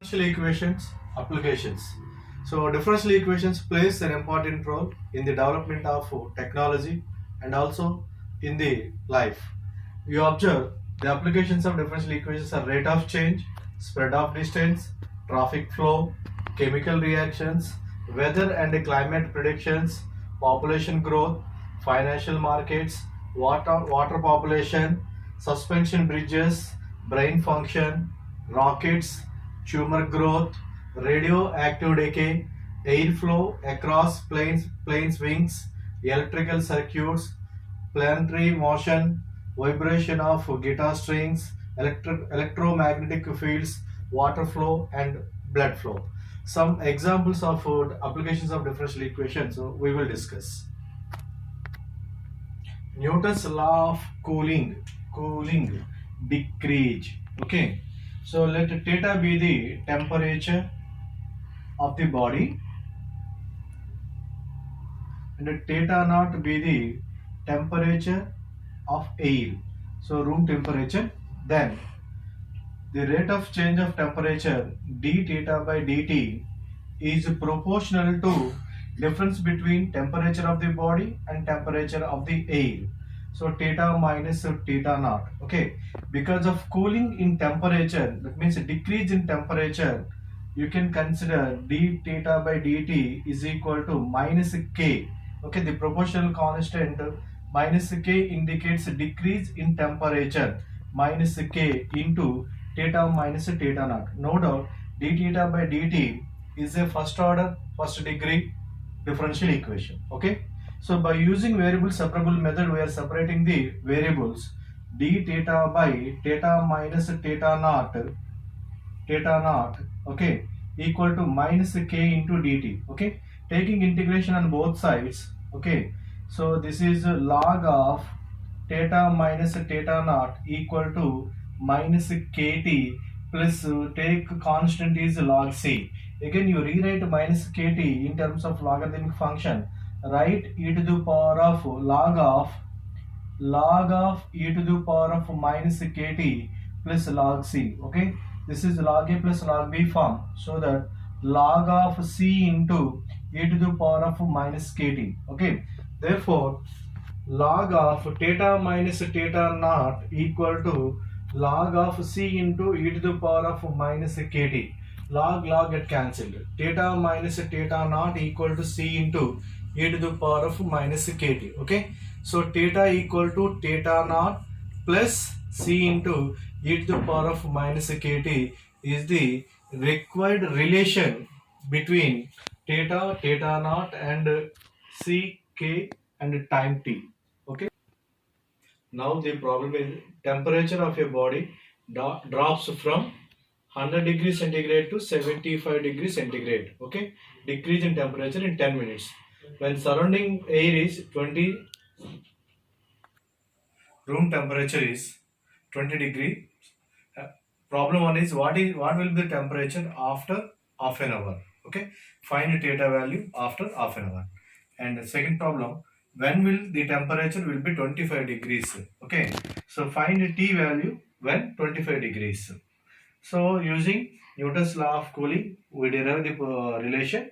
Differential equations applications. So differential equations plays an important role in the development of technology and also in the life. You observe the applications of differential equations are rate of change, spread of distance, traffic flow, chemical reactions, weather and climate predictions, population growth, financial markets, water population, suspension bridges, brain function, rockets, tumor growth, radioactive decay, airflow across planes wings, electrical circuits, planetary motion, vibration of guitar strings, electromagnetic fields, water flow, and blood flow. Some examples of applications of differential equations we will discuss. Newton's law of cooling decrease. Okay, so let theta be the temperature of the body and theta naught be the temperature of air. So room temperature. Then the rate of change of temperature d theta by dt is proportional to difference between temperature of the body and temperature of the air. So theta minus theta naught. Okay, because of cooling in temperature, that means a decrease in temperature, you can consider d theta by dt is equal to minus k. Okay, the proportional constant minus k indicates a decrease in temperature, minus k into theta minus theta naught. No doubt d theta by dt is a first order, first degree differential equation. Okay, so by using variable separable method, we are separating the variables d theta by theta minus theta naught, okay, equal to minus k into dt. Okay, taking integration on both sides. Okay, so this is log of theta minus theta naught equal to minus kt plus take constant is log c. Again you rewrite minus kt in terms of logarithmic function. Write e to the power of log of e to the power of minus kt plus log c. Okay, this is log a plus log b form, so that log of c into e to the power of minus kt. Okay, therefore log of theta minus theta naught equal to log of c into e to the power of minus kt. Log get cancelled. Theta minus theta naught equal to c into e to the power of minus kt. Okay, so theta equal to theta naught plus c into e to the power of minus kt is the required relation between theta naught and c k and time t. Okay, now the problem is temperature of a body drops from 100 degrees centigrade to 75 degrees centigrade. Okay, decrease in temperature in 10 minutes when surrounding air is 20, room temperature is 20 degree. Problem one is what will be the temperature after half an hour. Okay, find theta value after half an hour. And the second problem, when will the temperature will be 25 degrees. Okay, so find t value when 25 degrees. So using Newton's law of cooling, we derive the relation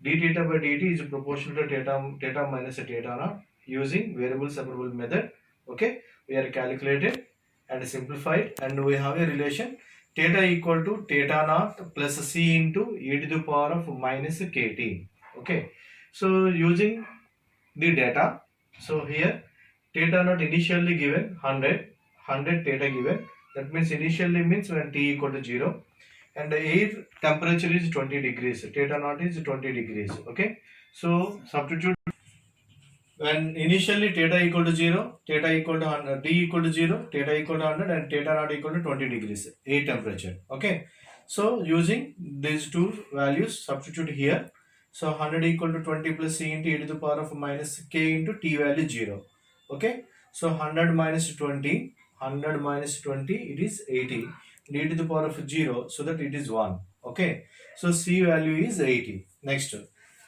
d theta by dt is proportional to theta minus theta naught. Using variable separable method, okay, we are calculated and simplified, and we have a relation theta equal to theta naught plus c into e to the power of minus kt. Okay, so using the data, so here theta naught initially given 100 theta given, that means initially means when t equal to 0, and the air temperature is 20 degrees, theta naught is 20 degrees. Okay, so substitute when initially theta equal to 0, theta equal to 100, t equal to 0, theta equal to 100, and theta naught equal to 20 degrees, air temperature. Okay, so using these two values, substitute here. So 100 equal to 20 plus c into e to the power of minus k into t value 0. Okay, so 100 minus 20, 100 minus 20, it is 80. And e to the power of 0, so that it is 1. Okay, so c value is 80. Next,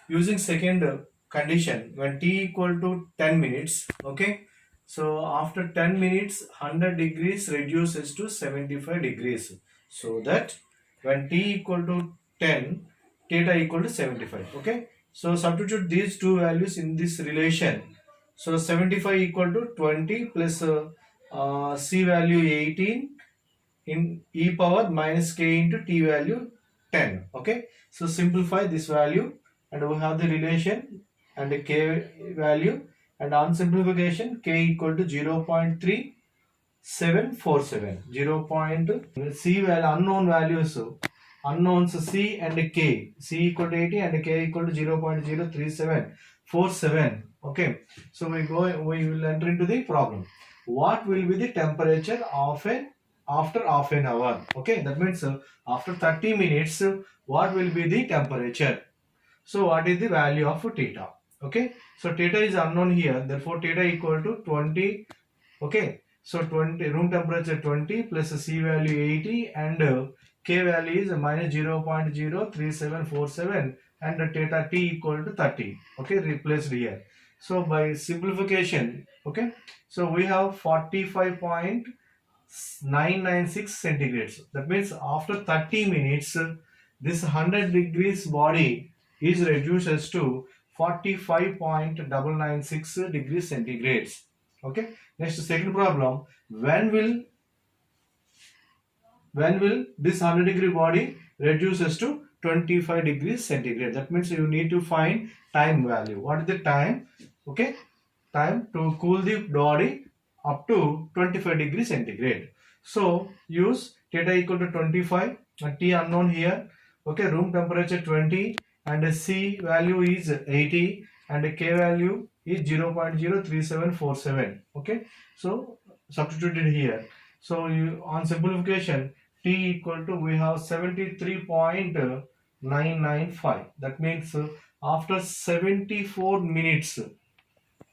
using second condition, when t equal to 10 minutes, okay, so after 10 minutes 100 degrees reduces to 75 degrees, so that When t equal to 10, theta equal to 75. Okay, so substitute these two values in this relation. So 75 equal to 20 plus c value 18 in e power minus k into t value 10. Okay, so simplify this value and we have the relation and the k value, and on simplification k equal to 0.3747, 0. C value, unknown values, unknowns c and k, c equal to 80 and k equal to 0.03747. Okay, so we will enter into the problem. What will be the temperature of after half an hour? Okay, that means after 30 minutes, what will be the temperature? So what is the value of theta? Okay, so theta is unknown here, therefore theta equal to 20. Okay, so 20, room temperature 20 plus C value 80 and K value is minus 0.03747 and theta T equal to 30. Okay, replaced here. So by simplification, okay, so we have 45.996 centigrades. That means after 30 minutes, this 100 degrees body is reduced to 45.996 degrees centigrades. Okay, next second problem, when will this 100 degree body reduces to 25 degrees centigrade? That means you need to find time value. What is the time? Okay, time to cool the body up to 25 degrees centigrade. So use theta equal to 25 and T unknown here. Okay, room temperature 20 and C value is 80 and K value is 0.03747. Okay, so substituted here. So you, on simplification, T equal to, we have 73.995. That means after 74 minutes,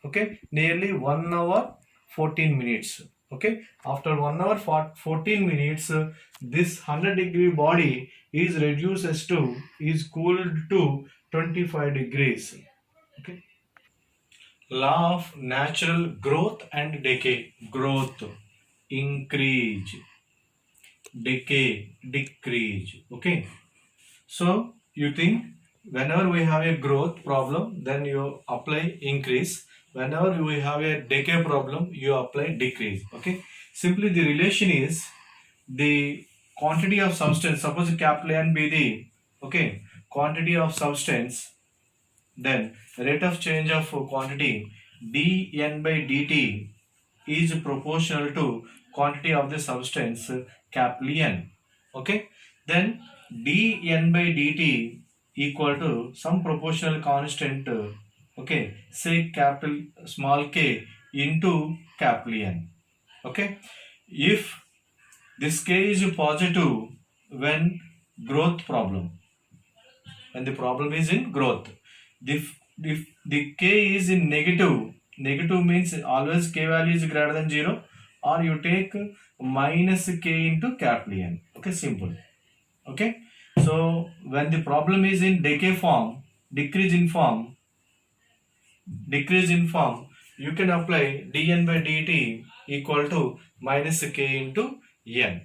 okay, nearly 1 hour 14 minutes. Okay, after 1 hour 14 minutes, this 100 degree body is reduced to, is cooled to 25 degrees. Okay, law of natural growth and decay. Growth, increase, decay, decrease. Okay, so you think whenever we have a growth problem, then you apply increase. Whenever we have a decay problem, you apply decrease. Okay, simply the relation is the quantity of substance. Suppose capital N be the, okay, quantity of substance, then rate of change of quantity dN by dt is proportional to quantity of the substance capital N. Okay, then dN by dt equal to some proportional constant, okay, say capital small k into capital N. Okay, if this k is positive when growth problem, when the problem is in growth, if the k is in negative, negative means always k value is greater than 0, or you take minus k into capital N. Okay, simple. Okay, so when the problem is in decay form, decrease in form, you can apply dN by dt equal to minus k into n.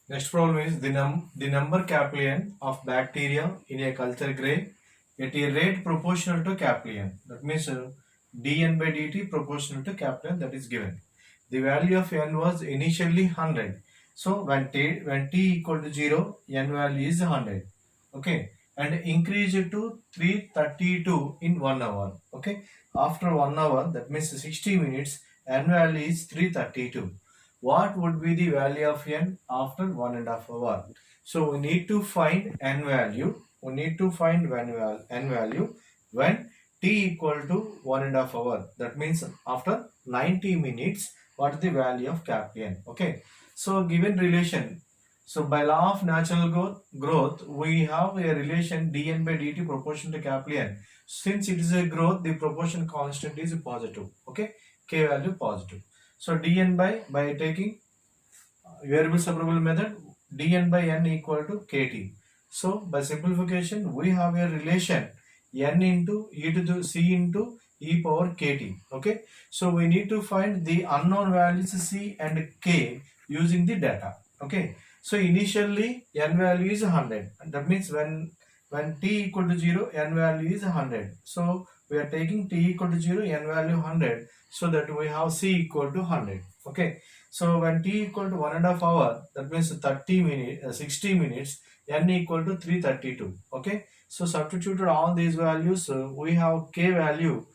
Next problem is the number capital N of bacteria in a culture grain at a rate proportional to capital N. That means dN by dt proportional to capital N, that is given. The value of N was initially 100. So when t equal to 0, N value is 100. Okay, and increase it to 332 in 1 hour. Okay, after 1 hour, that means 60 minutes, N value is 332. What would be the value of N after 1.5 hour? So we need to find N value. We need to find N value when t equal to 1.5 hour. That means after 90 minutes, what is the value of capital N? Okay, so given relation, so by law of natural growth, we have a relation dN by dt proportional to capital N. Since it is a growth, the proportion constant is positive. Okay, k value positive. So dN by taking variable separable method, dN by n equal to kt. So by simplification, we have a relation n into e to the c into e power kt. Okay, so we need to find the unknown values c and k using the data. Okay, so initially n value is 100, that means when t equal to 0, n value is 100. So we are taking t equal to 0, n value 100, so that we have c equal to 100. Okay, so when t equal to 1.5 hour, that means 30 minutes, 60 minutes, n equal to 332. Okay, so substituted all these values, we have k value,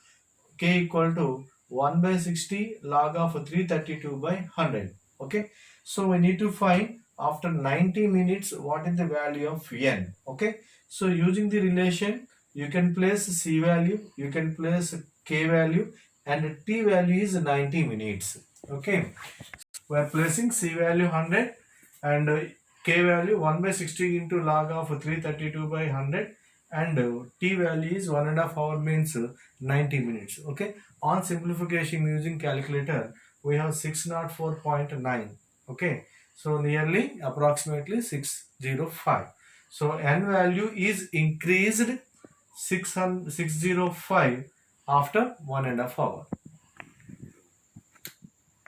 k equal to 1 by 60 log of 332 by 100. Okay, so we need to find after 90 minutes what is the value of n. Okay, so using the relation, you can place c value, you can place k value, and t value is 90 minutes. Okay, we are placing c value 100 and k value 1 by 60 into log of 332 by 100, and t value is 1.5 hour, means 90 minutes. Okay, on simplification using calculator, we have 604.9. Okay, so nearly approximately 605. So n value is increased 605 after 1.5 hour.